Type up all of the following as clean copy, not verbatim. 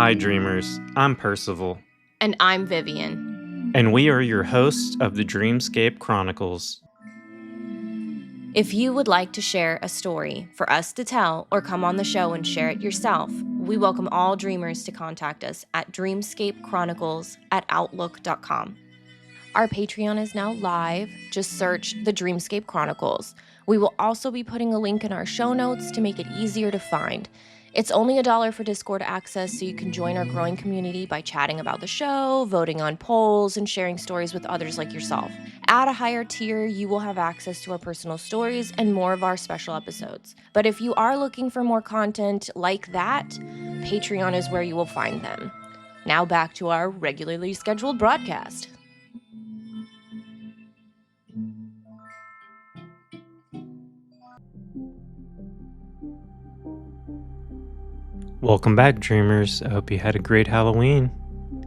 Hi, dreamers. I'm Percival. And I'm Vivian. And we are your hosts of the Dreamscape Chronicles. If you would like to share a story for us to tell or come on the show and share it yourself, we welcome all dreamers to contact us at dreamscapechronicles@outlook.com. Our Patreon is now live. Just search the Dreamscape Chronicles. We will also be putting a link in our show notes to make it easier to find. It's only $1 for Discord access, so you can join our growing community by chatting about the show, voting on polls, and sharing stories with others like yourself. At a higher tier, you will have access to our personal stories and more of our special episodes. But if you are looking for more content like that, Patreon is where you will find them. Now back to our regularly scheduled broadcast. Welcome back, dreamers. I hope you had a great Halloween.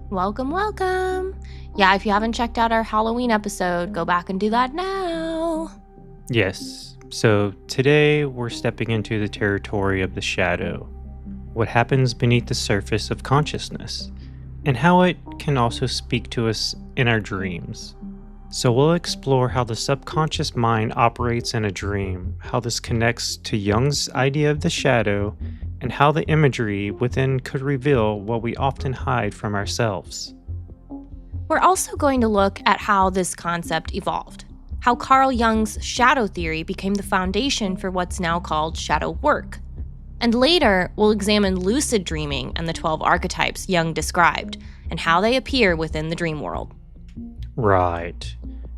Welcome, welcome. Yeah, if you haven't checked out our Halloween episode, go back and do that now. Yes, so today we're stepping into the territory of the shadow, what happens beneath the surface of consciousness, and how it can also speak to us in our dreams. So we'll explore how the subconscious mind operates in a dream, how this connects to Jung's idea of the shadow, and how the imagery within could reveal what we often hide from ourselves. We're also going to look at how this concept evolved, how Carl Jung's shadow theory became the foundation for what's now called shadow work. And later, we'll examine lucid dreaming and the 12 archetypes Jung described, and how they appear within the dream world. Right.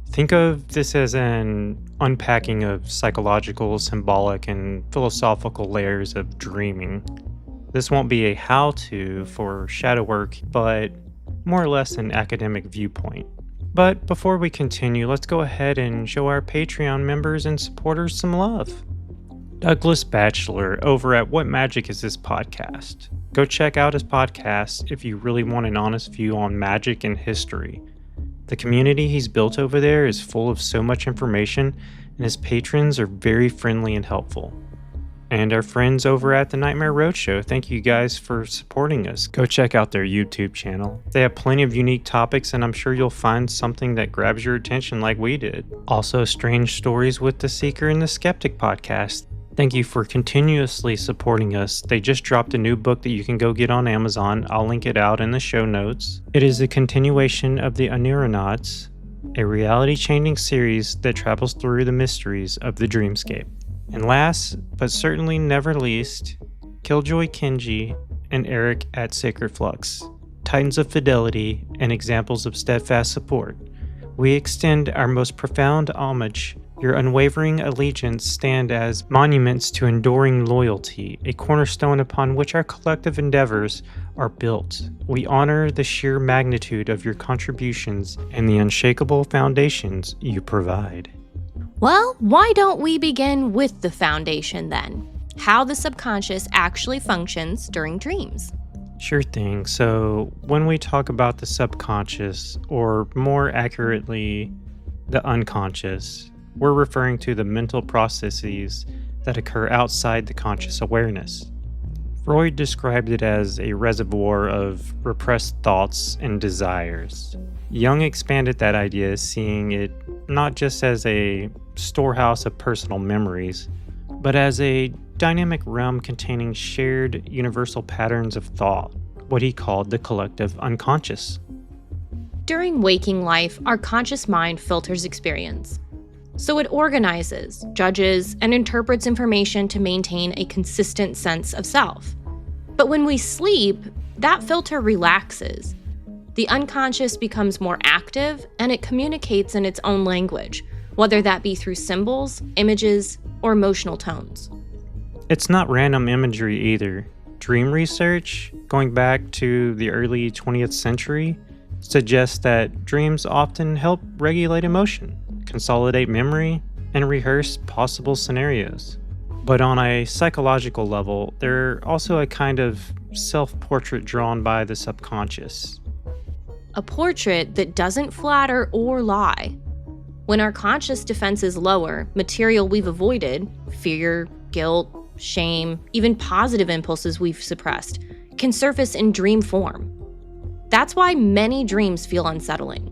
Think of this as an unpacking of psychological, symbolic, and philosophical layers of dreaming. This won't be a how-to for shadow work, but more or less an academic viewpoint. But before we continue, let's go ahead and show our Patreon members and supporters some love. Douglas Batchelor over at What Magic Is This Podcast? Go check out his podcast if you really want an honest view on magic and history. The community he's built over there is full of so much information, and his patrons are very friendly and helpful. And our friends over at the Nightmare Roadshow, thank you guys for supporting us. Go check out their YouTube channel. They have plenty of unique topics, and I'm sure you'll find something that grabs your attention like we did. Also, Strange Stories with the Seeker and the Skeptic podcast. Thank you for continuously supporting us. They just dropped a new book that you can go get on Amazon. I'll link it out in the show notes. It is a continuation of the Aneronauts, a reality-changing series that travels through the mysteries of the dreamscape. And last, but certainly never least, Killjoy Kenji and Eric at Sacred Flux, titans of fidelity and examples of steadfast support. We extend our most profound homage. Your unwavering allegiance stand as monuments to enduring loyalty, a cornerstone upon which our collective endeavors are built. We honor the sheer magnitude of your contributions and the unshakable foundations you provide. Well, why don't we begin with the foundation then? How the subconscious actually functions during dreams. Sure thing. So when we talk about the subconscious, or more accurately, the unconscious, we're referring to the mental processes that occur outside the conscious awareness. Freud described it as a reservoir of repressed thoughts and desires. Jung expanded that idea, seeing it not just as a storehouse of personal memories, but as a dynamic realm containing shared universal patterns of thought, what he called the collective unconscious. During waking life, our conscious mind filters experience. So it organizes, judges, and interprets information to maintain a consistent sense of self. But when we sleep, that filter relaxes. The unconscious becomes more active, and it communicates in its own language, whether that be through symbols, images, or emotional tones. It's not random imagery either. Dream research, going back to the early 20th century, suggests that dreams often help regulate emotion, consolidate memory, and rehearse possible scenarios. But on a psychological level, they're also a kind of self-portrait drawn by the subconscious. A portrait that doesn't flatter or lie. When our conscious defense is lower, material we've avoided, fear, guilt, shame, even positive impulses we've suppressed, can surface in dream form. That's why many dreams feel unsettling.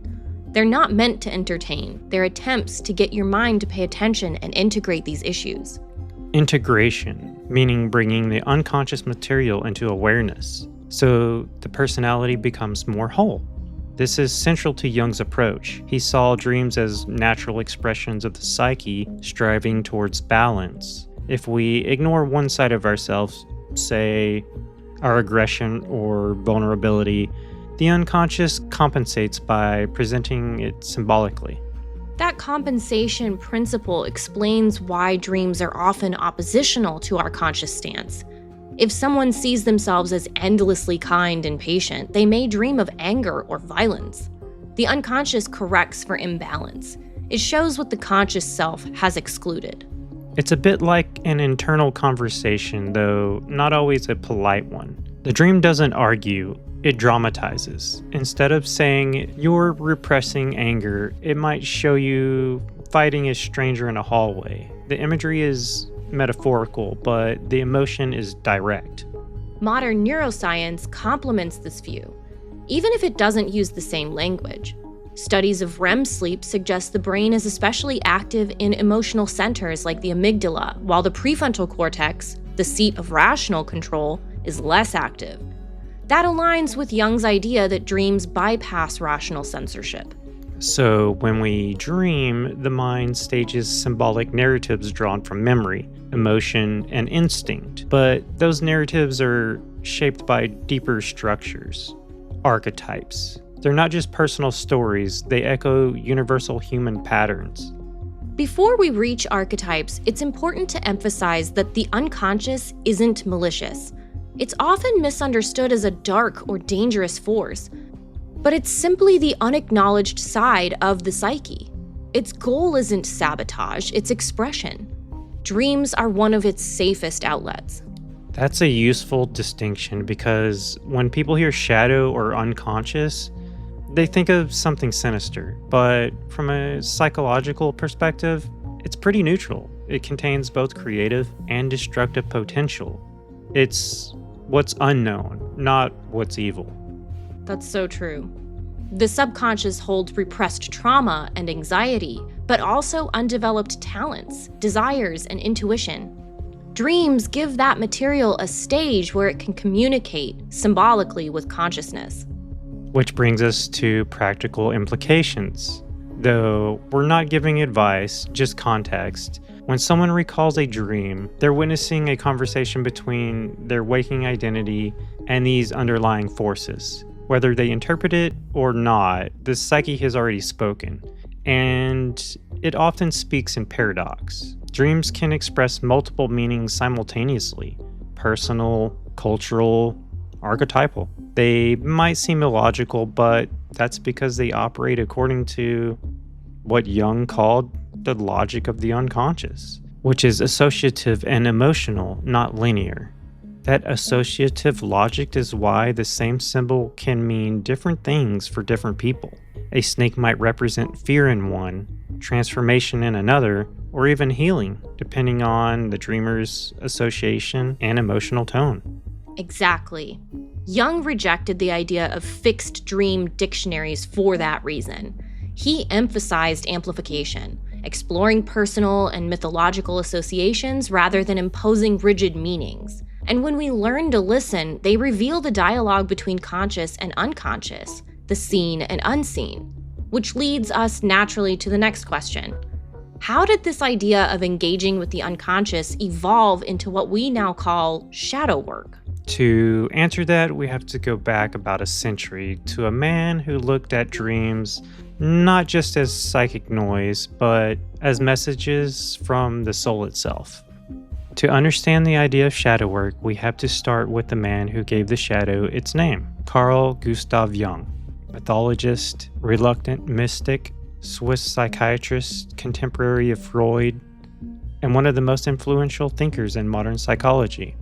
They're not meant to entertain. They're attempts to get your mind to pay attention and integrate these issues. Integration, meaning bringing the unconscious material into awareness, so the personality becomes more whole. This is central to Jung's approach. He saw dreams as natural expressions of the psyche striving towards balance. If we ignore one side of ourselves, say our aggression or vulnerability, the unconscious compensates by presenting it symbolically. That compensation principle explains why dreams are often oppositional to our conscious stance. If someone sees themselves as endlessly kind and patient, they may dream of anger or violence. The unconscious corrects for imbalance. It shows what the conscious self has excluded. It's a bit like an internal conversation, though not always a polite one. The dream doesn't argue, it dramatizes. Instead of saying, "You're repressing anger," it might show you fighting a stranger in a hallway. The imagery is metaphorical, but the emotion is direct. Modern neuroscience complements this view, even if it doesn't use the same language. Studies of REM sleep suggest the brain is especially active in emotional centers like the amygdala, while the prefrontal cortex, the seat of rational control, is less active. That aligns with Jung's idea that dreams bypass rational censorship. So when we dream, the mind stages symbolic narratives drawn from memory, emotion, and instinct. But those narratives are shaped by deeper structures, archetypes. They're not just personal stories, they echo universal human patterns. Before we reach archetypes, it's important to emphasize that the unconscious isn't malicious. It's often misunderstood as a dark or dangerous force, but it's simply the unacknowledged side of the psyche. Its goal isn't sabotage, it's expression. Dreams are one of its safest outlets. That's a useful distinction because when people hear shadow or unconscious, they think of something sinister, but from a psychological perspective, it's pretty neutral. It contains both creative and destructive potential. It's what's unknown, not what's evil. That's so true. The subconscious holds repressed trauma and anxiety, but also undeveloped talents, desires, and intuition. Dreams give that material a stage where it can communicate symbolically with consciousness. Which brings us to practical implications. Though we're not giving advice, just context. When someone recalls a dream, they're witnessing a conversation between their waking identity and these underlying forces. Whether they interpret it or not, the psyche has already spoken, and it often speaks in paradox. Dreams can express multiple meanings simultaneously: personal, cultural, archetypal. They might seem illogical, but that's because they operate according to what Jung called the logic of the unconscious, which is associative and emotional, not linear. That associative logic is why the same symbol can mean different things for different people. A snake might represent fear in one, transformation in another, or even healing, depending on the dreamer's association and emotional tone. Exactly. Jung rejected the idea of fixed dream dictionaries for that reason. He emphasized amplification, exploring personal and mythological associations rather than imposing rigid meanings. And when we learn to listen, they reveal the dialogue between conscious and unconscious, the seen and unseen, which leads us naturally to the next question. How did this idea of engaging with the unconscious evolve into what we now call shadow work? To answer that, we have to go back about a century to a man who looked at dreams not just as psychic noise, but as messages from the soul itself. To understand the idea of shadow work, we have to start with the man who gave the shadow its name, Carl Gustav Jung, mythologist, reluctant mystic, Swiss psychiatrist, contemporary of Freud, and one of the most influential thinkers in modern psychology.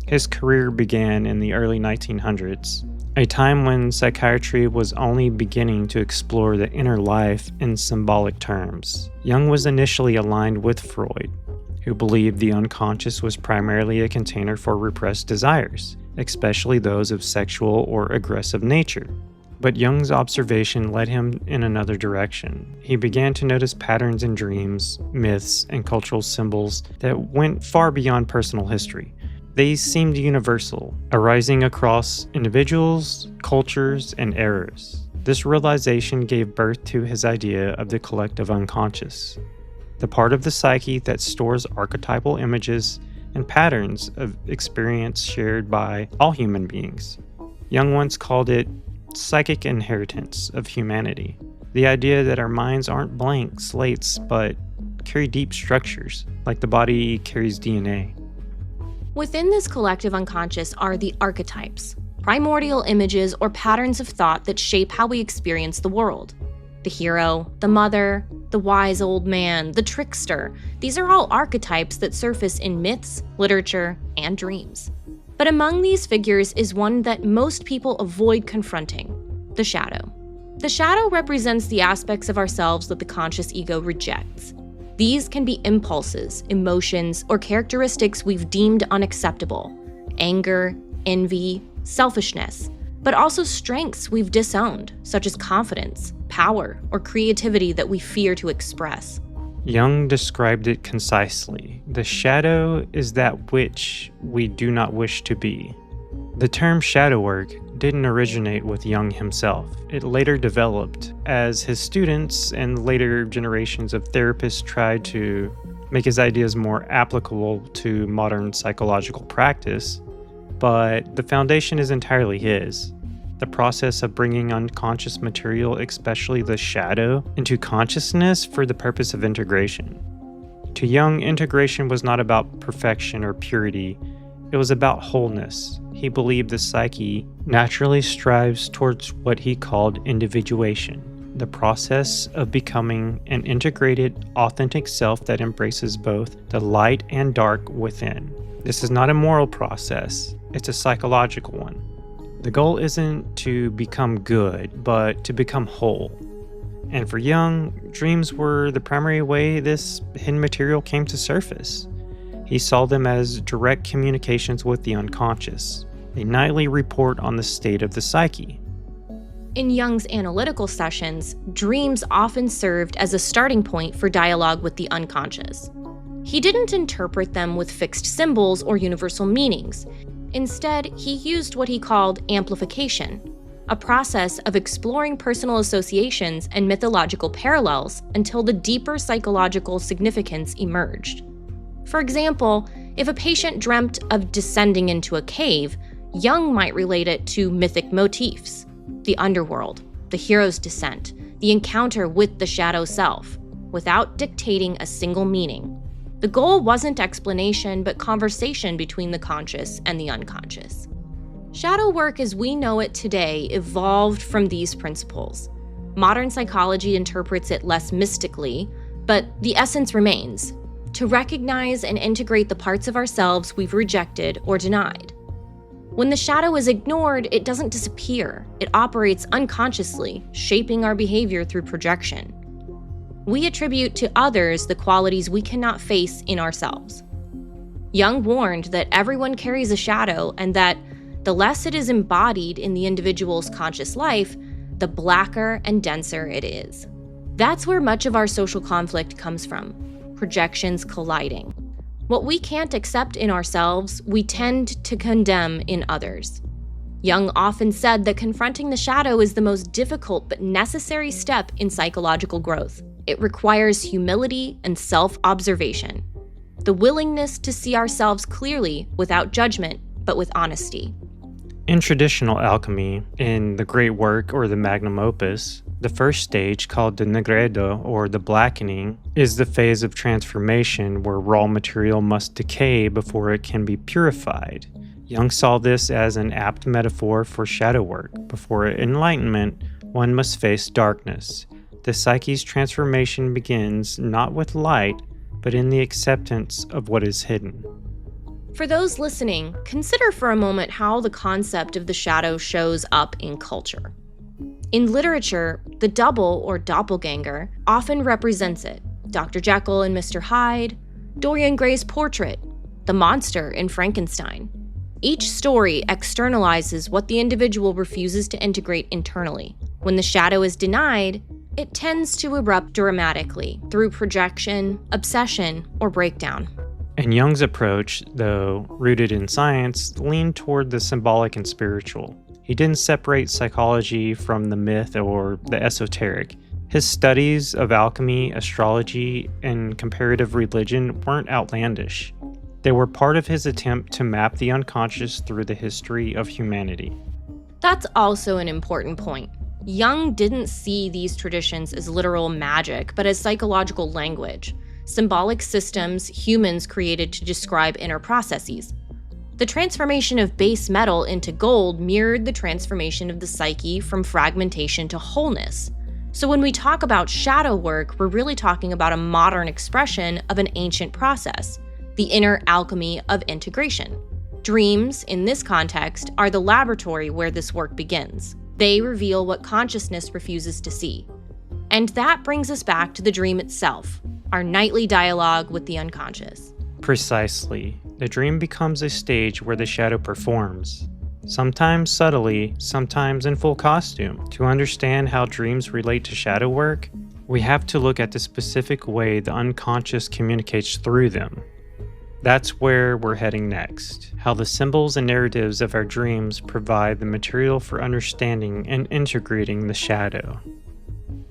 His career began in the early 1900s, a time when psychiatry was only beginning to explore the inner life in symbolic terms. Jung was initially aligned with Freud, who believed the unconscious was primarily a container for repressed desires. especially those of sexual or aggressive nature. But Jung's observation led him in another direction. He began to notice patterns in dreams, myths, and cultural symbols that went far beyond personal history. They seemed universal, arising across individuals, cultures, and eras. This realization gave birth to his idea of the collective unconscious, the part of the psyche that stores archetypal images and patterns of experience shared by all human beings. Jung once called it psychic inheritance of humanity, the idea that our minds aren't blank slates but carry deep structures, like the body carries DNA. Within this collective unconscious are the archetypes, primordial images or patterns of thought that shape how we experience the world. The hero, the mother, the wise old man, the trickster, these are all archetypes that surface in myths, literature, and dreams. But among these figures is one that most people avoid confronting: the shadow. The shadow represents the aspects of ourselves that the conscious ego rejects. These can be impulses, emotions, or characteristics we've deemed unacceptable: anger, envy, selfishness, but also strengths we've disowned, such as confidence, power, or creativity that we fear to express. Jung described it concisely. The shadow is that which we do not wish to be. The term shadow work didn't originate with Jung himself. It later developed as his students and later generations of therapists tried to make his ideas more applicable to modern psychological practice, but the foundation is entirely his. The process of bringing unconscious material, especially the shadow, into consciousness for the purpose of integration. To Jung, integration was not about perfection or purity, it was about wholeness. He believed the psyche naturally strives towards what he called individuation, the process of becoming an integrated, authentic self that embraces both the light and dark within. This is not a moral process, it's a psychological one. The goal isn't to become good, but to become whole. And for Jung, dreams were the primary way this hidden material came to surface. He saw them as direct communications with the unconscious, a nightly report on the state of the psyche. In Jung's analytical sessions, dreams often served as a starting point for dialogue with the unconscious. He didn't interpret them with fixed symbols or universal meanings. Instead, he used what he called amplification, a process of exploring personal associations and mythological parallels until the deeper psychological significance emerged. For example, if a patient dreamt of descending into a cave, Jung might relate it to mythic motifs: the underworld, the hero's descent, the encounter with the shadow self, without dictating a single meaning. The goal wasn't explanation, but conversation between the conscious and the unconscious. Shadow work as we know it today evolved from these principles. Modern psychology interprets it less mystically, but the essence remains: to recognize and integrate the parts of ourselves we've rejected or denied. When the shadow is ignored, it doesn't disappear. It operates unconsciously, shaping our behavior through projection. We attribute to others the qualities we cannot face in ourselves. Jung warned that everyone carries a shadow and that the less it is embodied in the individual's conscious life, the blacker and denser it is. That's where much of our social conflict comes from: projections colliding. What we can't accept in ourselves, we tend to condemn in others. Jung often said that confronting the shadow is the most difficult but necessary step in psychological growth. It requires humility and self-observation, the willingness to see ourselves clearly without judgment, but with honesty. In traditional alchemy, in the great work or the magnum opus, the first stage, called the negredo or the blackening, is the phase of transformation where raw material must decay before it can be purified. Jung saw this as an apt metaphor for shadow work. Before enlightenment, one must face darkness. The psyche's transformation begins not with light, but in the acceptance of what is hidden. For those listening, consider for a moment how the concept of the shadow shows up in culture. In literature, the double or doppelganger often represents it: Dr. Jekyll and Mr. Hyde, Dorian Gray's portrait, the monster in Frankenstein. Each story externalizes what the individual refuses to integrate internally. When the shadow is denied, it tends to erupt dramatically through projection, obsession, or breakdown. And Jung's approach, though rooted in science, leaned toward the symbolic and spiritual. He didn't separate psychology from the myth or the esoteric. His studies of alchemy, astrology, and comparative religion weren't outlandish. They were part of his attempt to map the unconscious through the history of humanity. That's also an important point. Jung didn't see these traditions as literal magic, but as psychological language, symbolic systems humans created to describe inner processes. The transformation of base metal into gold mirrored the transformation of the psyche from fragmentation to wholeness. So when we talk about shadow work, we're really talking about a modern expression of an ancient process, the inner alchemy of integration. Dreams, in this context, are the laboratory where this work begins. They reveal what consciousness refuses to see. And that brings us back to the dream itself, our nightly dialogue with the unconscious. Precisely. The dream becomes a stage where the shadow performs, sometimes subtly, sometimes in full costume. To understand how dreams relate to shadow work, we have to look at the specific way the unconscious communicates through them. That's where we're heading next, how the symbols and narratives of our dreams provide the material for understanding and integrating the shadow.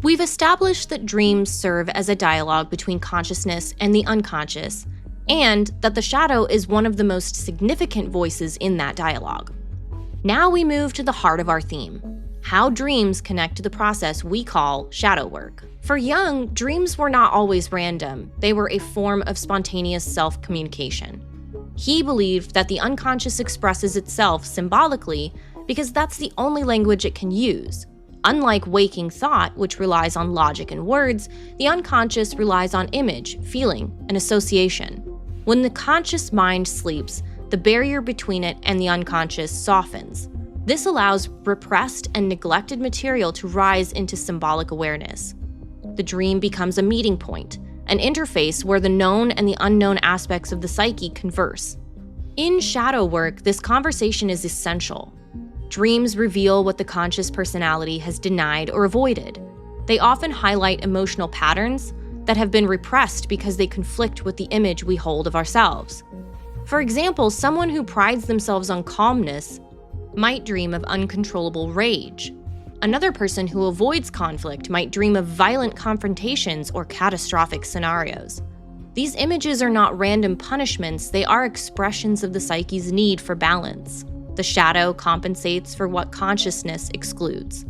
We've established that dreams serve as a dialogue between consciousness and the unconscious, and that the shadow is one of the most significant voices in that dialogue. Now we move to the heart of our theme, how dreams connect to the process we call shadow work. For Jung, dreams were not always random. They were a form of spontaneous self-communication. He believed that the unconscious expresses itself symbolically because that's the only language it can use. Unlike waking thought, which relies on logic and words, the unconscious relies on image, feeling, and association. When the conscious mind sleeps, the barrier between it and the unconscious softens. This allows repressed and neglected material to rise into symbolic awareness. The dream becomes a meeting point, an interface where the known and the unknown aspects of the psyche converse. In shadow work, this conversation is essential. Dreams reveal what the conscious personality has denied or avoided. They often highlight emotional patterns that have been repressed because they conflict with the image we hold of ourselves. For example, someone who prides themselves on calmness might dream of uncontrollable rage. Another person who avoids conflict might dream of violent confrontations or catastrophic scenarios. These images are not random punishments, they are expressions of the psyche's need for balance. The shadow compensates for what consciousness excludes.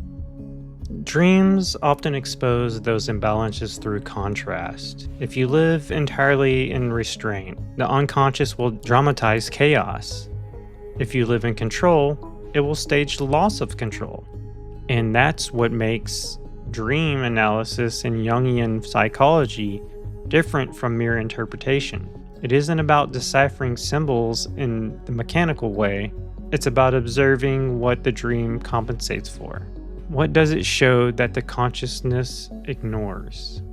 Dreams often expose those imbalances through contrast. If you live entirely in restraint, the unconscious will dramatize chaos. If you live in control, it will stage the loss of control. And that's what makes dream analysis in Jungian psychology different from mere interpretation. It isn't about deciphering symbols in the mechanical way, it's about observing what the dream compensates for. What does it show that the consciousness ignores?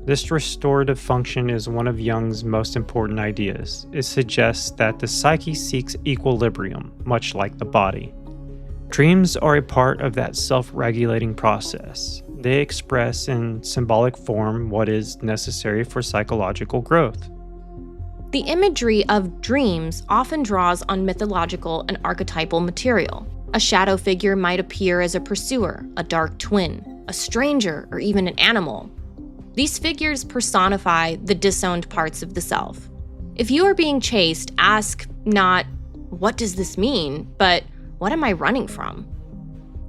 This restorative function is one of Jung's most important ideas. It suggests that the psyche seeks equilibrium, much like the body. Dreams are a part of that self-regulating process. They express in symbolic form what is necessary for psychological growth. The imagery of dreams often draws on mythological and archetypal material. A shadow figure might appear as a pursuer, a dark twin, a stranger, or even an animal. These figures personify the disowned parts of the self. If you are being chased, ask not, "What does this mean?" but "What am I running from?"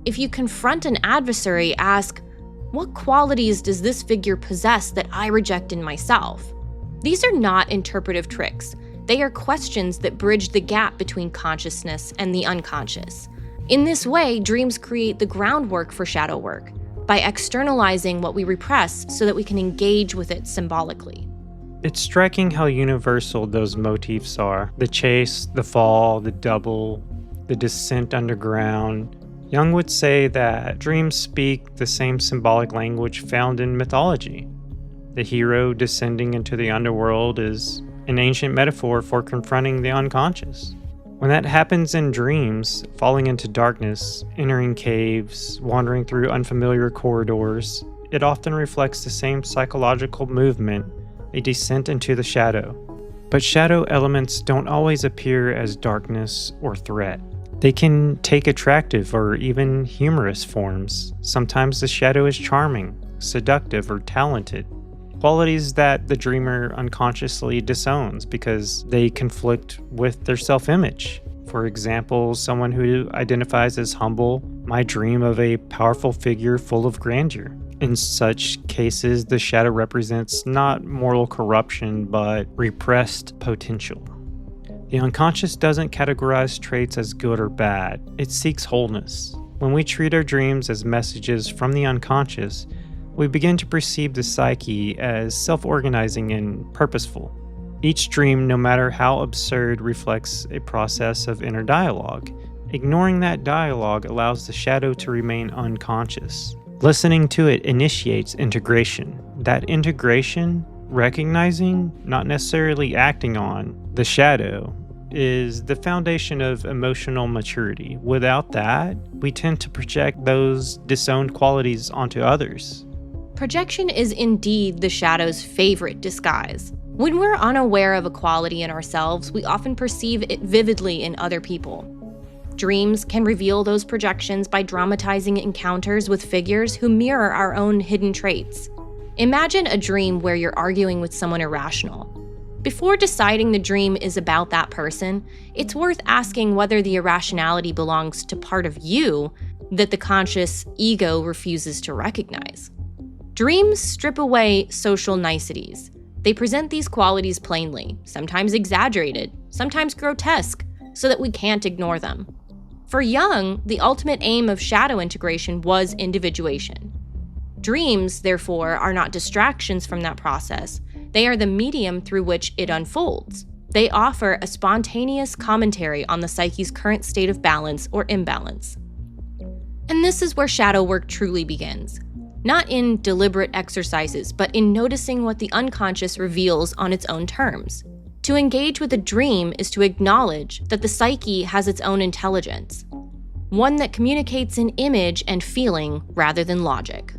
If you confront an adversary, ask, "What qualities does this figure possess that I reject in myself?" These are not interpretive tricks. They are questions that bridge the gap between consciousness and the unconscious. In this way, dreams create the groundwork for shadow work by externalizing what we repress so that we can engage with it symbolically. It's striking how universal those motifs are. The chase, the fall, the double, the descent underground. Jung would say that dreams speak the same symbolic language found in mythology. The hero descending into the underworld is an ancient metaphor for confronting the unconscious. When that happens in dreams, falling into darkness, entering caves, wandering through unfamiliar corridors, it often reflects the same psychological movement, a descent into the shadow. But shadow elements don't always appear as darkness or threat. They can take attractive or even humorous forms. Sometimes the shadow is charming, seductive, or talented. Qualities that the dreamer unconsciously disowns because they conflict with their self-image. For example, someone who identifies as humble might dream of a powerful figure full of grandeur. In such cases, the shadow represents not moral corruption, but repressed potential. The unconscious doesn't categorize traits as good or bad. It seeks wholeness. When we treat our dreams as messages from the unconscious, we begin to perceive the psyche as self-organizing and purposeful. Each dream, no matter how absurd, reflects a process of inner dialogue. Ignoring that dialogue allows the shadow to remain unconscious. Listening to it initiates integration. That integration, recognizing, not necessarily acting on, the shadow, is the foundation of emotional maturity. Without that, we tend to project those disowned qualities onto others. Projection is indeed the shadow's favorite disguise. When we're unaware of a quality in ourselves, we often perceive it vividly in other people. Dreams can reveal those projections by dramatizing encounters with figures who mirror our own hidden traits. Imagine a dream where you're arguing with someone irrational. Before deciding the dream is about that person, it's worth asking whether the irrationality belongs to part of you that the conscious ego refuses to recognize. Dreams strip away social niceties. They present these qualities plainly, sometimes exaggerated, sometimes grotesque, so that we can't ignore them. For Jung, the ultimate aim of shadow integration was individuation. Dreams, therefore, are not distractions from that process. They are the medium through which it unfolds. They offer a spontaneous commentary on the psyche's current state of balance or imbalance. And this is where shadow work truly begins. Not in deliberate exercises, but in noticing what the unconscious reveals on its own terms. To engage with a dream is to acknowledge that the psyche has its own intelligence, one that communicates in image and feeling rather than logic.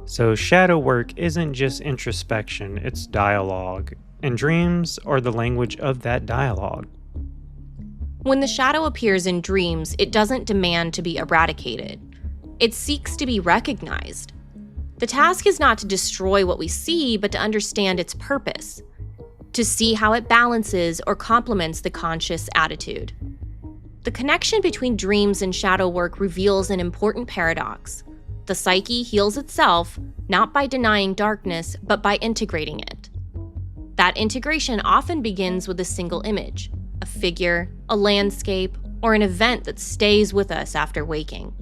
So shadow work isn't just introspection, it's dialogue, and dreams are the language of that dialogue. When the shadow appears in dreams, it doesn't demand to be eradicated. It seeks to be recognized. The task is not to destroy what we see, but to understand its purpose, to see how it balances or complements the conscious attitude. The connection between dreams and shadow work reveals an important paradox. The psyche heals itself, not by denying darkness, but by integrating it. That integration often begins with a single image, a figure, a landscape, or an event that stays with us after waking.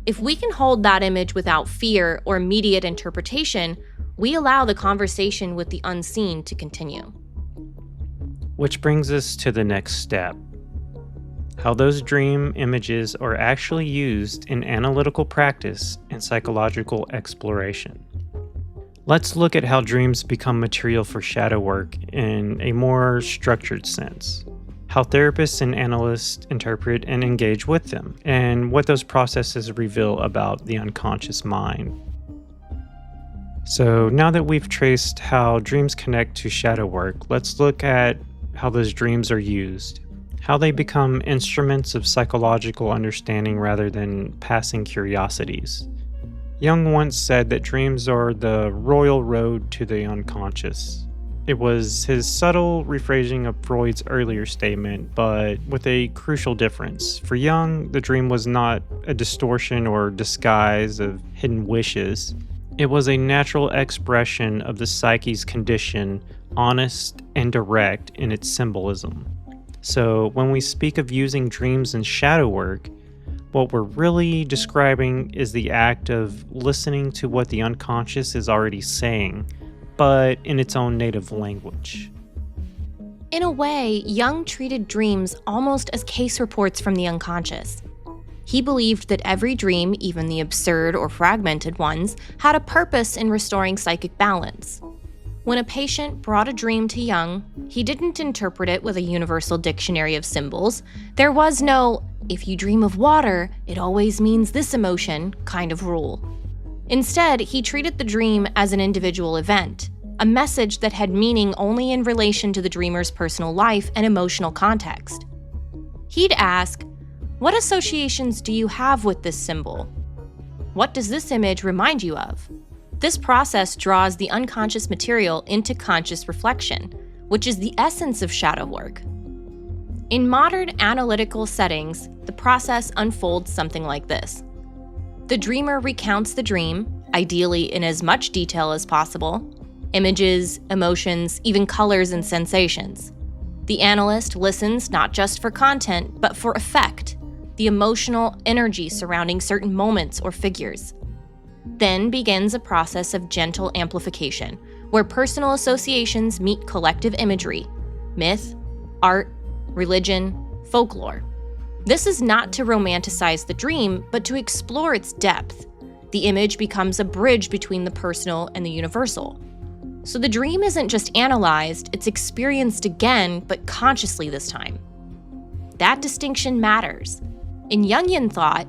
If we can hold that image without fear or immediate interpretation, we allow the conversation with the unseen to continue. Which brings us to the next step. How those dream images are actually used in analytical practice and psychological exploration. Let's look at how dreams become material for shadow work in a more structured sense. How therapists and analysts interpret and engage with them, and what those processes reveal about the unconscious mind. So now that we've traced how dreams connect to shadow work, let's look at how those dreams are used, how they become instruments of psychological understanding rather than passing curiosities. Jung once said that dreams are the royal road to the unconscious. It was his subtle rephrasing of Freud's earlier statement, but with a crucial difference. For Jung, the dream was not a distortion or disguise of hidden wishes. It was a natural expression of the psyche's condition, honest and direct in its symbolism. So when we speak of using dreams in shadow work, what we're really describing is the act of listening to what the unconscious is already saying, but in its own native language. In a way, Jung treated dreams almost as case reports from the unconscious. He believed that every dream, even the absurd or fragmented ones, had a purpose in restoring psychic balance. When a patient brought a dream to Jung, he didn't interpret it with a universal dictionary of symbols. There was no, if you dream of water, it always means this emotion kind of rule. Instead, he treated the dream as an individual event, a message that had meaning only in relation to the dreamer's personal life and emotional context. He'd ask, "What associations do you have with this symbol? What does this image remind you of?" This process draws the unconscious material into conscious reflection, which is the essence of shadow work. In modern analytical settings, the process unfolds something like this. The dreamer recounts the dream, ideally in as much detail as possible, images, emotions, even colors and sensations. The analyst listens not just for content, but for effect, the emotional energy surrounding certain moments or figures. Then begins a process of gentle amplification, where personal associations meet collective imagery, myth, art, religion, folklore. This is not to romanticize the dream, but to explore its depth. The image becomes a bridge between the personal and the universal. So the dream isn't just analyzed, it's experienced again, but consciously this time. That distinction matters. In Jungian thought,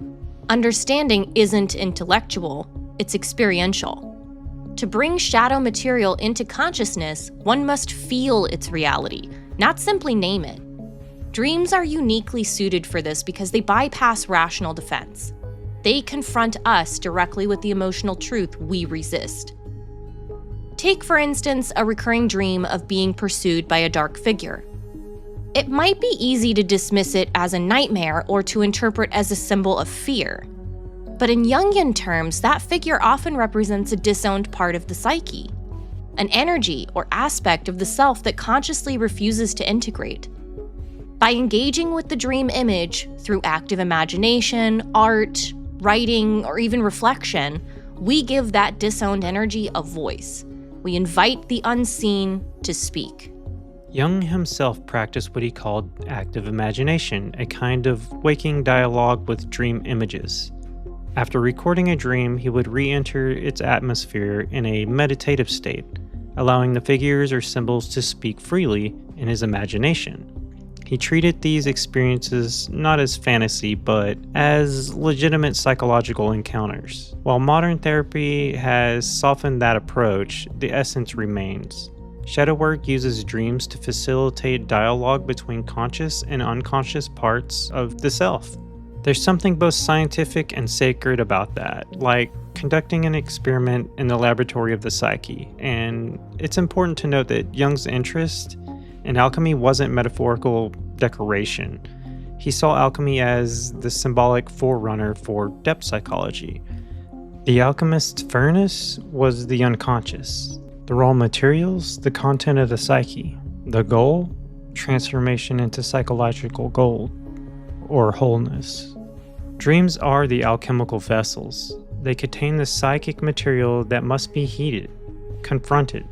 understanding isn't intellectual, it's experiential. To bring shadow material into consciousness, one must feel its reality, not simply name it. Dreams are uniquely suited for this because they bypass rational defense. They confront us directly with the emotional truth we resist. Take, for instance, a recurring dream of being pursued by a dark figure. It might be easy to dismiss it as a nightmare or to interpret as a symbol of fear. But in Jungian terms, that figure often represents a disowned part of the psyche, an energy or aspect of the self that consciously refuses to integrate. By engaging with the dream image through active imagination, art, writing, or even reflection, we give that disowned energy a voice. We invite the unseen to speak. Jung himself practiced what he called active imagination, a kind of waking dialogue with dream images. After recording a dream, he would re-enter its atmosphere in a meditative state, allowing the figures or symbols to speak freely in his imagination. He treated these experiences not as fantasy, but as legitimate psychological encounters. While modern therapy has softened that approach, the essence remains. Shadow work uses dreams to facilitate dialogue between conscious and unconscious parts of the self. There's something both scientific and sacred about that, like conducting an experiment in the laboratory of the psyche. And it's important to note that Jung's interest in alchemy wasn't metaphorical decoration. He saw alchemy as the symbolic forerunner for depth psychology. The alchemist's furnace was the unconscious. The raw materials, the content of the psyche. The goal, transformation into psychological gold, or wholeness. Dreams are the alchemical vessels. They contain the psychic material that must be heated, confronted,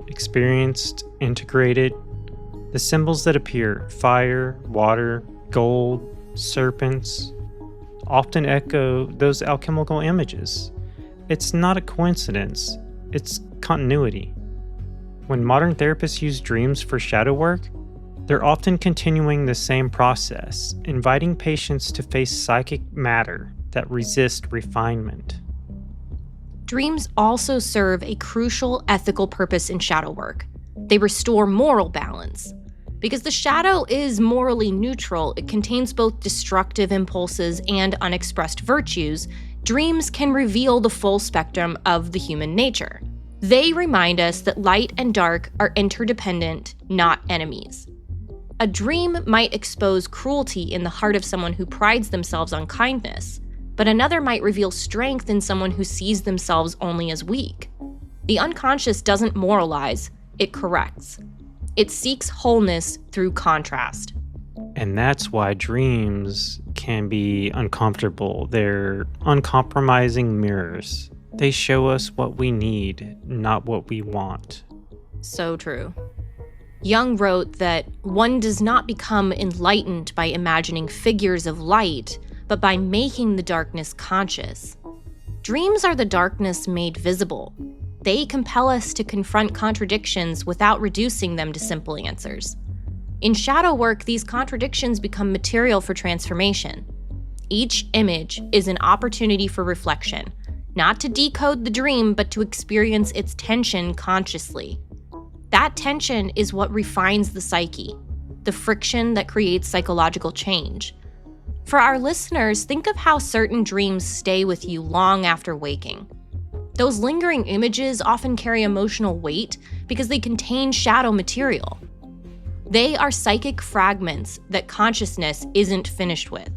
experienced, integrated. The symbols that appear, fire, water, gold, serpents, often echo those alchemical images. It's not a coincidence, it's continuity. When modern therapists use dreams for shadow work, they're often continuing the same process, inviting patients to face psychic matter that resist refinement. Dreams also serve a crucial ethical purpose in shadow work. They restore moral balance. Because the shadow is morally neutral, it contains both destructive impulses and unexpressed virtues. Dreams can reveal the full spectrum of the human nature. They remind us that light and dark are interdependent, not enemies. A dream might expose cruelty in the heart of someone who prides themselves on kindness, but another might reveal strength in someone who sees themselves only as weak. The unconscious doesn't moralize, it corrects. It seeks wholeness through contrast. And that's why dreams can be uncomfortable. They're uncompromising mirrors. They show us what we need, not what we want. So true. Jung wrote that one does not become enlightened by imagining figures of light, but by making the darkness conscious. Dreams are the darkness made visible. They compel us to confront contradictions without reducing them to simple answers. In shadow work, these contradictions become material for transformation. Each image is an opportunity for reflection, not to decode the dream, but to experience its tension consciously. That tension is what refines the psyche, the friction that creates psychological change. For our listeners, think of how certain dreams stay with you long after waking. Those lingering images often carry emotional weight because they contain shadow material. They are psychic fragments that consciousness isn't finished with.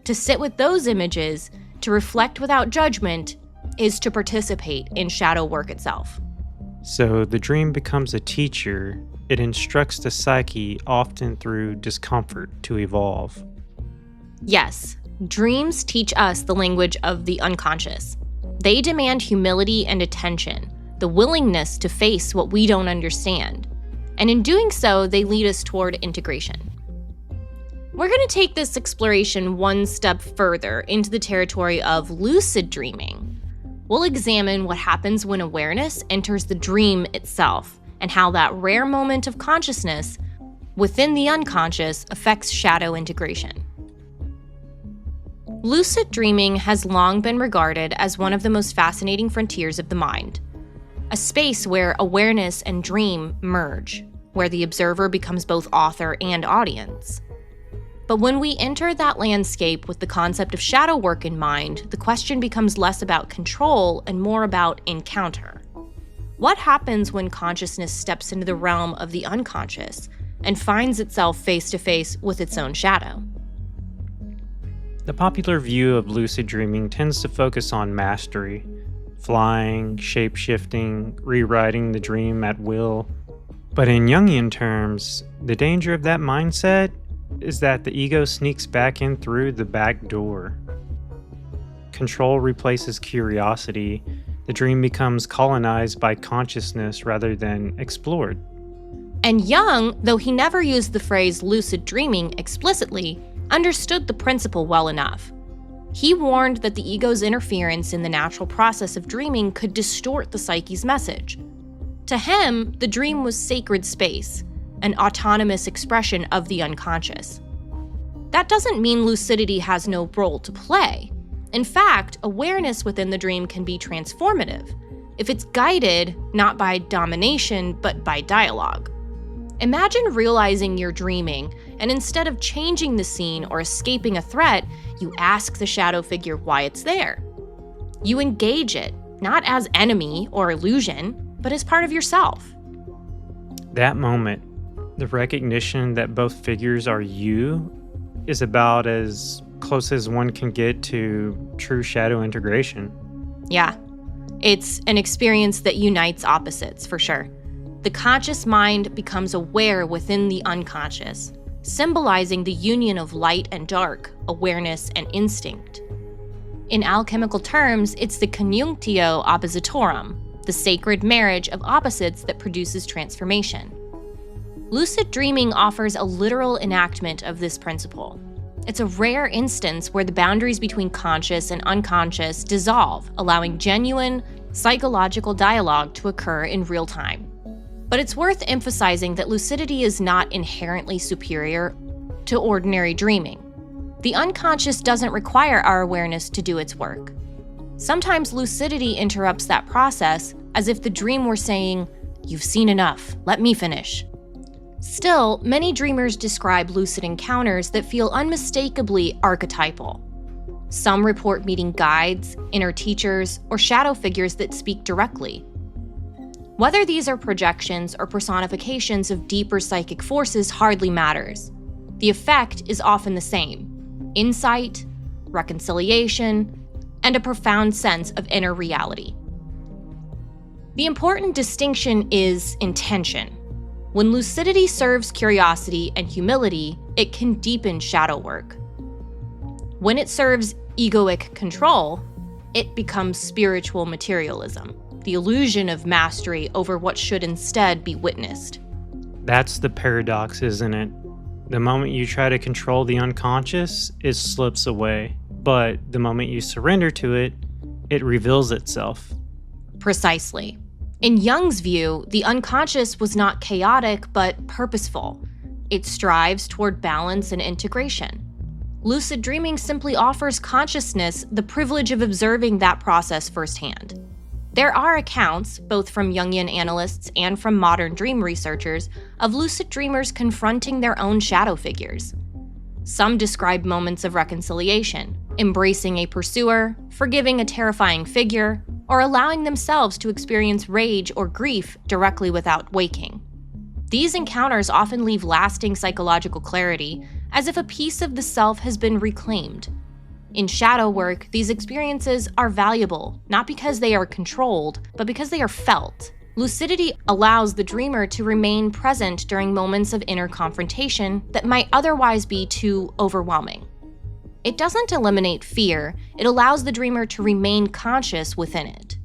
To sit with those images, to reflect without judgment, is to participate in shadow work itself. So the dream becomes a teacher. It instructs the psyche, often through discomfort, to evolve. Yes, dreams teach us the language of the unconscious. They demand humility and attention, the willingness to face what we don't understand. And in doing so, they lead us toward integration. We're going to take this exploration one step further into the territory of lucid dreaming. We'll examine what happens when awareness enters the dream itself and how that rare moment of consciousness within the unconscious affects shadow integration. Lucid dreaming has long been regarded as one of the most fascinating frontiers of the mind, a space where awareness and dream merge, where the observer becomes both author and audience. But when we enter that landscape with the concept of shadow work in mind, the question becomes less about control and more about encounter. What happens when consciousness steps into the realm of the unconscious and finds itself face to face with its own shadow? The popular view of lucid dreaming tends to focus on mastery, flying, shape-shifting, rewriting the dream at will. But in Jungian terms, the danger of that mindset is that the ego sneaks back in through the back door. Control replaces curiosity. The dream becomes colonized by consciousness rather than explored. And Jung, though he never used the phrase lucid dreaming explicitly, understood the principle well enough. He warned that the ego's interference in the natural process of dreaming could distort the psyche's message. To him, the dream was sacred space, an autonomous expression of the unconscious. That doesn't mean lucidity has no role to play. In fact, awareness within the dream can be transformative if it's guided not by domination but by dialogue. Imagine realizing you're dreaming, and instead of changing the scene or escaping a threat, you ask the shadow figure why it's there. You engage it, not as enemy or illusion, but as part of yourself. That moment, the recognition that both figures are you, is about as close as one can get to true shadow integration. Yeah, it's an experience that unites opposites, for sure. The conscious mind becomes aware within the unconscious, symbolizing the union of light and dark, awareness and instinct. In alchemical terms, it's the conjunctio oppositorum, the sacred marriage of opposites that produces transformation. Lucid dreaming offers a literal enactment of this principle. It's a rare instance where the boundaries between conscious and unconscious dissolve, allowing genuine, psychological dialogue to occur in real time. But it's worth emphasizing that lucidity is not inherently superior to ordinary dreaming. The unconscious doesn't require our awareness to do its work. Sometimes lucidity interrupts that process, as if the dream were saying, "You've seen enough, let me finish." Still, many dreamers describe lucid encounters that feel unmistakably archetypal. Some report meeting guides, inner teachers, or shadow figures that speak directly. Whether these are projections or personifications of deeper psychic forces hardly matters. The effect is often the same: insight, reconciliation, and a profound sense of inner reality. The important distinction is intention. When lucidity serves curiosity and humility, it can deepen shadow work. When it serves egoic control, it becomes spiritual materialism, the illusion of mastery over what should instead be witnessed. That's the paradox, isn't it? The moment you try to control the unconscious, it slips away. But the moment you surrender to it, it reveals itself. Precisely. In Jung's view, the unconscious was not chaotic but purposeful. It strives toward balance and integration. Lucid dreaming simply offers consciousness the privilege of observing that process firsthand. There are accounts, both from Jungian analysts and from modern dream researchers, of lucid dreamers confronting their own shadow figures. Some describe moments of reconciliation, embracing a pursuer, forgiving a terrifying figure, or allowing themselves to experience rage or grief directly without waking. These encounters often leave lasting psychological clarity, as if a piece of the self has been reclaimed. In shadow work, these experiences are valuable, not because they are controlled, but because they are felt. Lucidity allows the dreamer to remain present during moments of inner confrontation that might otherwise be too overwhelming. It doesn't eliminate fear, it allows the dreamer to remain conscious within it.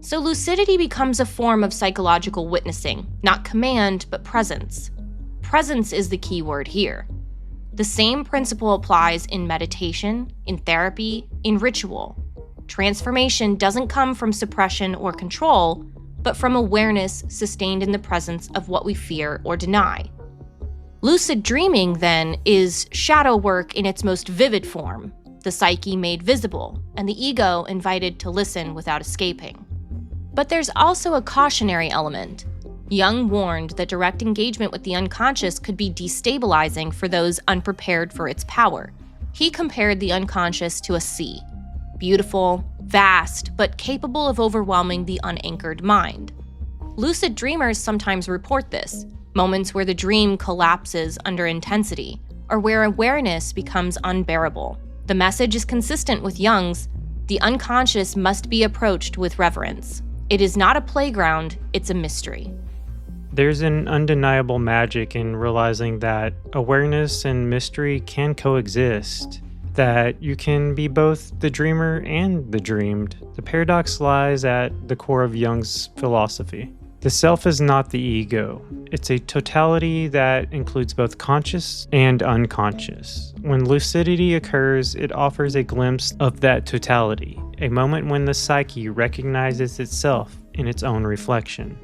So lucidity becomes a form of psychological witnessing, not command, but presence. Presence is the key word here. The same principle applies in meditation, in therapy, in ritual. Transformation doesn't come from suppression or control, but from awareness sustained in the presence of what we fear or deny. Lucid dreaming, then, is shadow work in its most vivid form, the psyche made visible, and the ego invited to listen without escaping. But there's also a cautionary element. Jung warned that direct engagement with the unconscious could be destabilizing for those unprepared for its power. He compared the unconscious to a sea, beautiful, vast, but capable of overwhelming the unanchored mind. Lucid dreamers sometimes report this, moments where the dream collapses under intensity, or where awareness becomes unbearable. The message is consistent with Jung's: the unconscious must be approached with reverence. It is not a playground, it's a mystery. There's an undeniable magic in realizing that awareness and mystery can coexist, that you can be both the dreamer and the dreamed. The paradox lies at the core of Jung's philosophy. The self is not the ego. It's a totality that includes both conscious and unconscious. When lucidity occurs, it offers a glimpse of that totality, a moment when the psyche recognizes itself in its own reflection.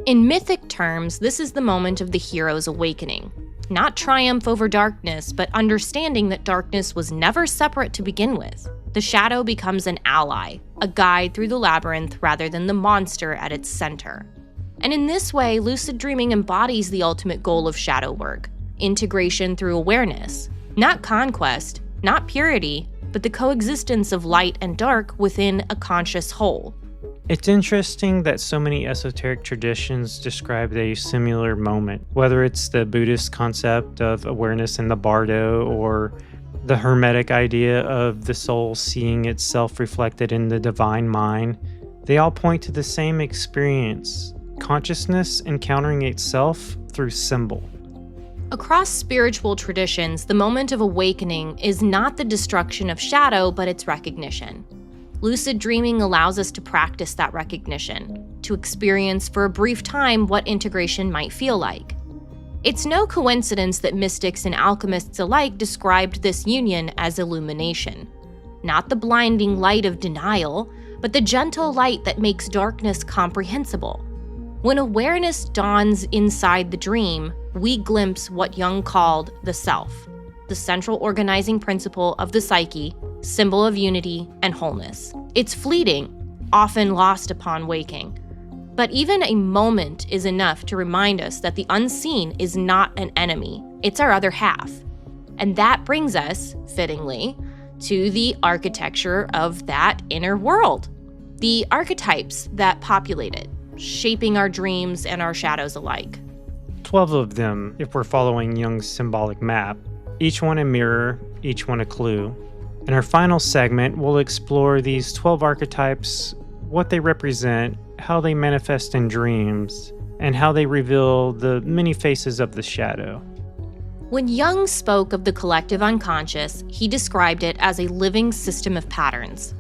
In mythic terms, this is the moment of the hero's awakening. Not triumph over darkness, but understanding that darkness was never separate to begin with. The shadow becomes an ally, a guide through the labyrinth rather than the monster at its center. And in this way, lucid dreaming embodies the ultimate goal of shadow work: integration through awareness. Not conquest, not purity, but the coexistence of light and dark within a conscious whole. It's interesting that so many esoteric traditions describe a similar moment, whether it's the Buddhist concept of awareness in the bardo or the Hermetic idea of the soul seeing itself reflected in the divine mind. They all point to the same experience: consciousness encountering itself through symbol. Across spiritual traditions, the moment of awakening is not the destruction of shadow, but its recognition. Lucid dreaming allows us to practice that recognition, to experience for a brief time what integration might feel like. It's no coincidence that mystics and alchemists alike described this union as illumination. Not the blinding light of denial, but the gentle light that makes darkness comprehensible. When awareness dawns inside the dream, we glimpse what Jung called the self, the central organizing principle of the psyche, symbol of unity and wholeness. It's fleeting, often lost upon waking. But even a moment is enough to remind us that the unseen is not an enemy, it's our other half. And that brings us, fittingly, to the architecture of that inner world. The archetypes that populate it, shaping our dreams and our shadows alike. 12 of them, if we're following Jung's symbolic map. Each one a mirror, each one a clue. In our final segment, we'll explore these 12 archetypes, what they represent, how they manifest in dreams, and how they reveal the many faces of the shadow. When Jung spoke of the collective unconscious, he described it as a living system of patterns,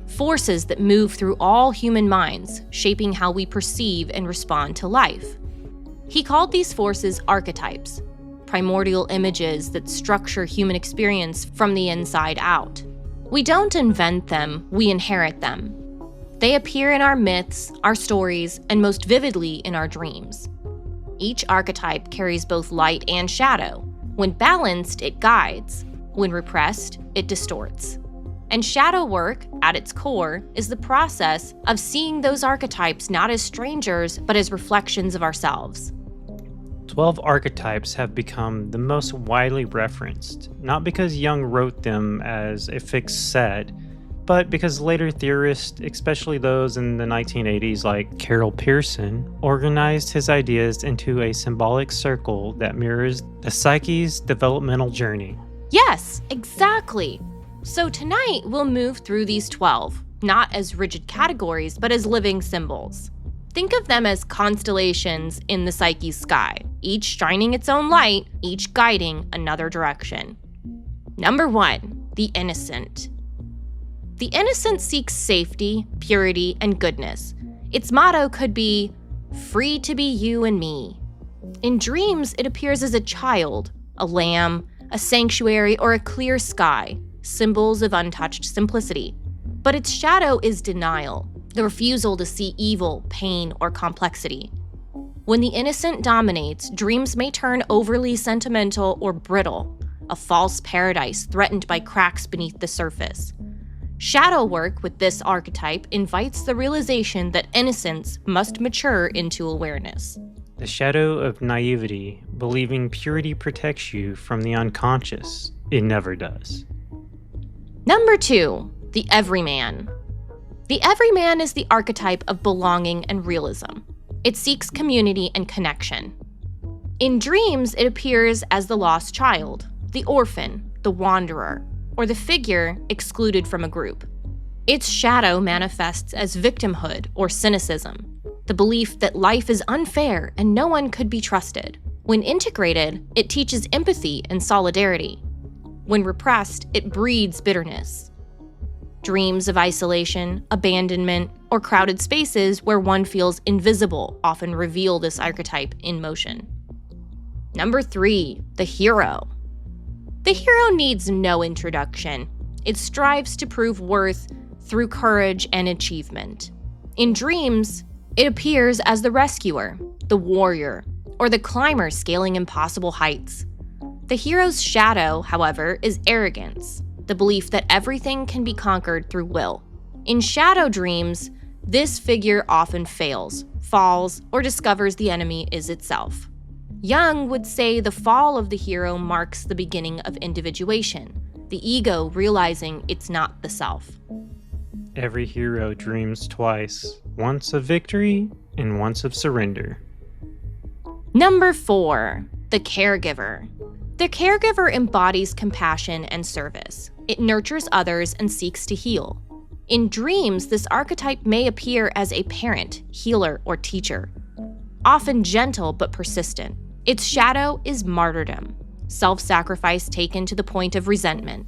forces that move through all human minds, shaping how we perceive and respond to life. He called these forces archetypes, primordial images that structure human experience from the inside out. We don't invent them, we inherit them. They appear in our myths, our stories, and most vividly in our dreams. Each archetype carries both light and shadow. When balanced, it guides. When repressed, it distorts. And shadow work, at its core, is the process of seeing those archetypes not as strangers, but as reflections of ourselves. 12 archetypes have become the most widely referenced, not because Jung wrote them as a fixed set, but because later theorists, especially those in the 1980s like Carol Pearson, organized his ideas into a symbolic circle that mirrors the psyche's developmental journey. Yes, exactly. So tonight we'll move through these 12, not as rigid categories, but as living symbols. Think of them as constellations in the psyche's sky, each shining its own light, each guiding another direction. Number 1, the innocent. The innocent seeks safety, purity, and goodness. Its motto could be, "Free to be you and me." In dreams, it appears as a child, a lamb, a sanctuary, or a clear sky, symbols of untouched simplicity. But its shadow is denial, the refusal to see evil, pain, or complexity. When the innocent dominates, dreams may turn overly sentimental or brittle, a false paradise threatened by cracks beneath the surface. Shadow work with this archetype invites the realization that innocence must mature into awareness. The shadow of naivety, believing purity protects you from the unconscious. It never does. Number 2, the everyman. The everyman is the archetype of belonging and realism. It seeks community and connection. In dreams, it appears as the lost child, the orphan, the wanderer, or the figure excluded from a group. Its shadow manifests as victimhood or cynicism, the belief that life is unfair and no one could be trusted. When integrated, it teaches empathy and solidarity. When repressed, it breeds bitterness. Dreams of isolation, abandonment, or crowded spaces where one feels invisible often reveal this archetype in motion. Number 3, the hero. The hero needs no introduction. It strives to prove worth through courage and achievement. In dreams, it appears as the rescuer, the warrior, or the climber scaling impossible heights. The hero's shadow, however, is arrogance, the belief that everything can be conquered through will. In shadow dreams, this figure often fails, falls, or discovers the enemy is itself. Jung would say the fall of the hero marks the beginning of individuation, the ego realizing it's not the self. Every hero dreams twice, once of victory and once of surrender. Number 4, the caregiver. The caregiver embodies compassion and service. It nurtures others and seeks to heal. In dreams, this archetype may appear as a parent, healer, or teacher, often gentle but persistent. Its shadow is martyrdom, self-sacrifice taken to the point of resentment.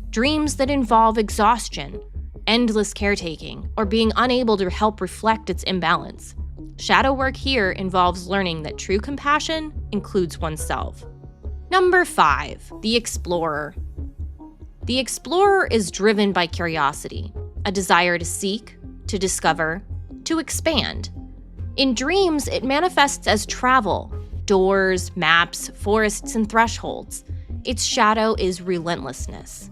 Dreams that involve exhaustion, endless caretaking, or being unable to help reflect its imbalance. Shadow work here involves learning that true compassion includes oneself. Number 5, the explorer. The explorer is driven by curiosity, a desire to seek, to discover, to expand. In dreams, it manifests as travel, doors, maps, forests, and thresholds. Its shadow is relentlessness,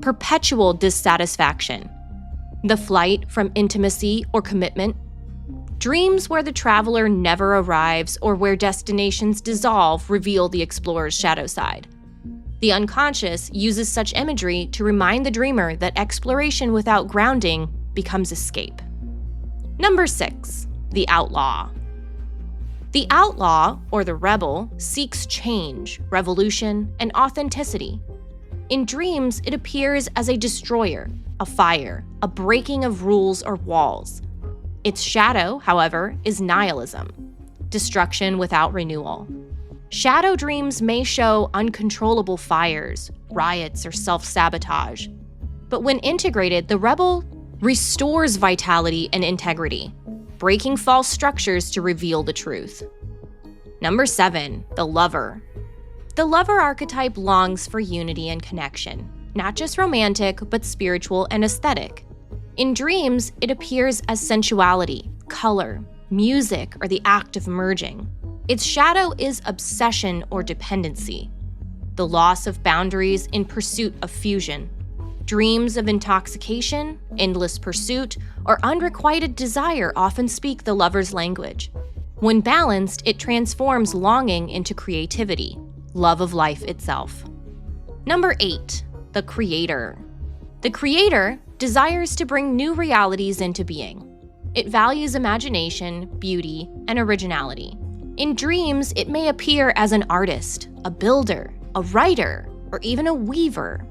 perpetual dissatisfaction, the flight from intimacy or commitment. Dreams where the traveler never arrives or where destinations dissolve reveal the explorer's shadow side. The unconscious uses such imagery to remind the dreamer that exploration without grounding becomes escape. Number 6, the outlaw. The outlaw, or the rebel, seeks change, revolution, and authenticity. In dreams, it appears as a destroyer, a fire, a breaking of rules or walls. Its shadow, however, is nihilism, destruction without renewal. Shadow dreams may show uncontrollable fires, riots, or self-sabotage. But when integrated, the rebel restores vitality and integrity, breaking false structures to reveal the truth. Number 7, the lover. The lover archetype longs for unity and connection, not just romantic, but spiritual and aesthetic. In dreams, it appears as sensuality, color, music, or the act of merging. Its shadow is obsession or dependency, the loss of boundaries in pursuit of fusion. Dreams of intoxication, endless pursuit, or unrequited desire often speak the lover's language. When balanced, it transforms longing into creativity, love of life itself. Number 8, the creator. The creator desires to bring new realities into being. It values imagination, beauty, and originality. In dreams, it may appear as an artist, a builder, a writer, or even a weaver.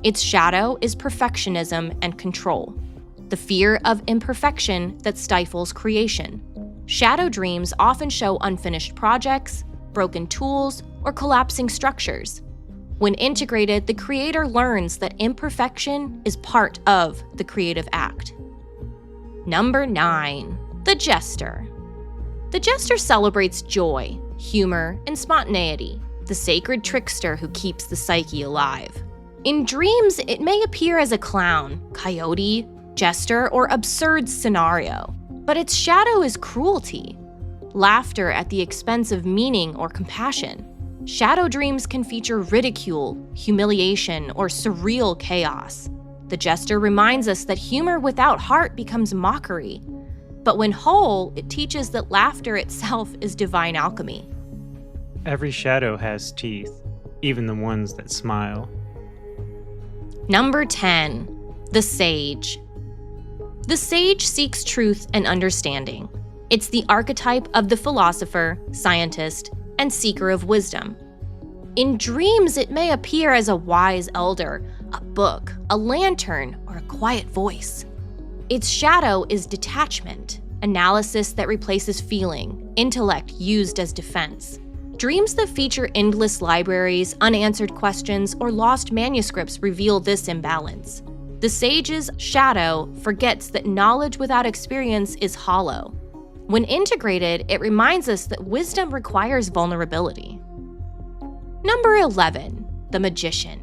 Its shadow is perfectionism and control, the fear of imperfection that stifles creation. Shadow dreams often show unfinished projects, broken tools, or collapsing structures. When integrated, the creator learns that imperfection is part of the creative act. Number 9, the jester. The jester celebrates joy, humor, and spontaneity, the sacred trickster who keeps the psyche alive. In dreams, it may appear as a clown, coyote, jester, or absurd scenario, but its shadow is cruelty, laughter at the expense of meaning or compassion. Shadow dreams can feature ridicule, humiliation, or surreal chaos. The jester reminds us that humor without heart becomes mockery, but when whole, it teaches that laughter itself is divine alchemy. Every shadow has teeth, even the ones that smile. Number 10, the sage. The sage seeks truth and understanding. It's the archetype of the philosopher, scientist, and seeker of wisdom. In dreams, it may appear as a wise elder, a book, a lantern, or a quiet voice. Its shadow is detachment, analysis that replaces feeling, intellect used as defense. Dreams that feature endless libraries, unanswered questions, or lost manuscripts reveal this imbalance. The sage's shadow forgets that knowledge without experience is hollow. When integrated, it reminds us that wisdom requires vulnerability. Number 11, the magician.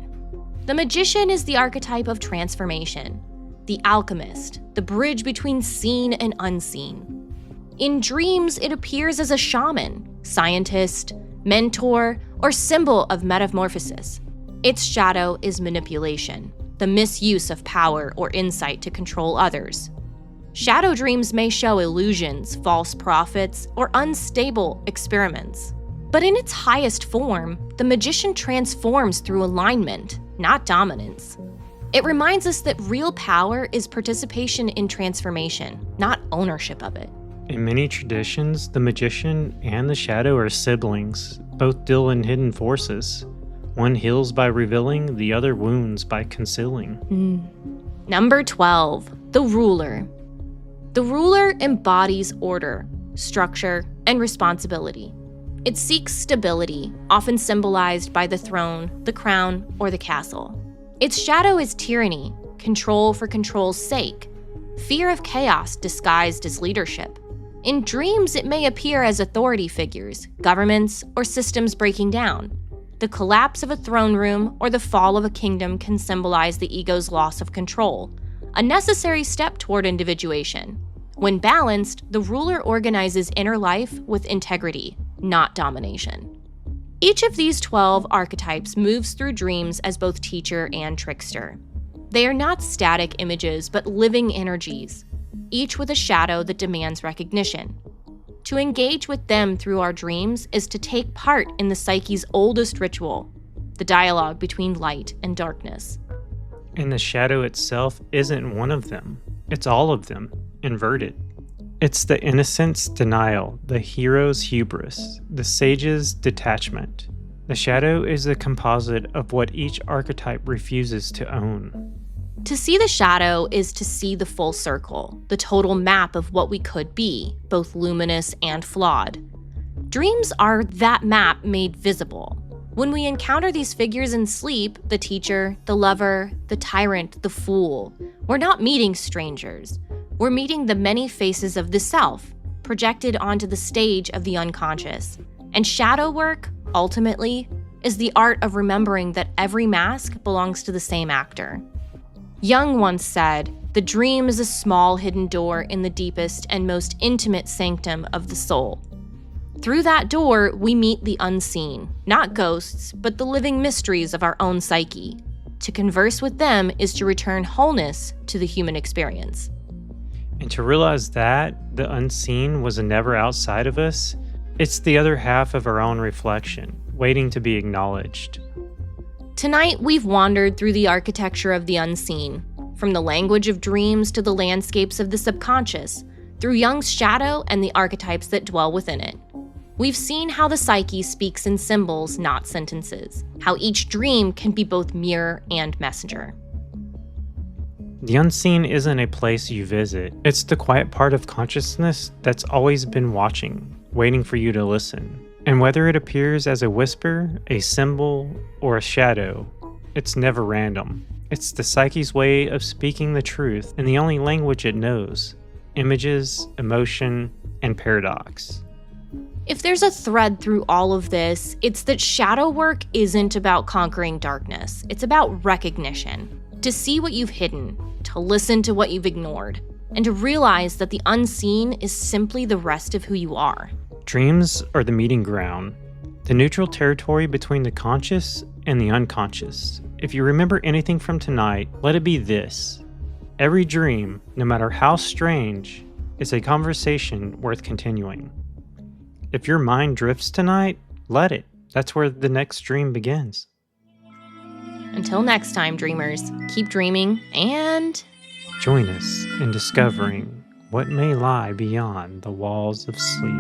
The magician is the archetype of transformation, the alchemist, the bridge between seen and unseen. In dreams, it appears as a shaman, scientist, mentor, or symbol of metamorphosis. Its shadow is manipulation, the misuse of power or insight to control others. Shadow dreams may show illusions, false prophets, or unstable experiments. But in its highest form, the magician transforms through alignment, not dominance. It reminds us that real power is participation in transformation, not ownership of it. In many traditions, the magician and the shadow are siblings, both deal in hidden forces. One heals by revealing, the other wounds by concealing. Number 12, the ruler. The ruler embodies order, structure, and responsibility. It seeks stability, often symbolized by the throne, the crown, or the castle. Its shadow is tyranny, control for control's sake, fear of chaos disguised as leadership. In dreams, it may appear as authority figures, governments, or systems breaking down. The collapse of a throne room or the fall of a kingdom can symbolize the ego's loss of control, a necessary step toward individuation. When balanced, the ruler organizes inner life with integrity, not domination. Each of these 12 archetypes moves through dreams as both teacher and trickster. They are not static images, but living energies, each with a shadow that demands recognition. To engage with them through our dreams is to take part in the psyche's oldest ritual, the dialogue between light and darkness. And the shadow itself isn't one of them. It's all of them, inverted. It's the innocent's denial, the hero's hubris, the sage's detachment. The shadow is a composite of what each archetype refuses to own. To see the shadow is to see the full circle, the total map of what we could be, both luminous and flawed. Dreams are that map made visible. When we encounter these figures in sleep, the teacher, the lover, the tyrant, the fool, we're not meeting strangers. We're meeting the many faces of the self, projected onto the stage of the unconscious. And shadow work, ultimately, is the art of remembering that every mask belongs to the same actor. Jung once said, "The dream is a small hidden door in the deepest and most intimate sanctum of the soul." Through that door, we meet the unseen, not ghosts, but the living mysteries of our own psyche. To converse with them is to return wholeness to the human experience. And to realize that the unseen was never outside of us, it's the other half of our own reflection, waiting to be acknowledged. Tonight, we've wandered through the architecture of the unseen, from the language of dreams to the landscapes of the subconscious, through Jung's shadow and the archetypes that dwell within it. We've seen how the psyche speaks in symbols, not sentences, how each dream can be both mirror and messenger. The unseen isn't a place you visit, it's the quiet part of consciousness that's always been watching, waiting for you to listen. And whether it appears as a whisper, a symbol, or a shadow, it's never random. It's the psyche's way of speaking the truth in the only language it knows: images, emotion, and paradox. If there's a thread through all of this, it's that shadow work isn't about conquering darkness. It's about recognition. To see what you've hidden, to listen to what you've ignored, and to realize that the unseen is simply the rest of who you are. Dreams are the meeting ground, the neutral territory between the conscious and the unconscious. If you remember anything from tonight, let it be this: every dream, no matter how strange, is a conversation worth continuing. If your mind drifts tonight, let it. That's where the next dream begins. Until next time, dreamers, keep dreaming and Join us in discovering what may lie beyond the walls of sleep.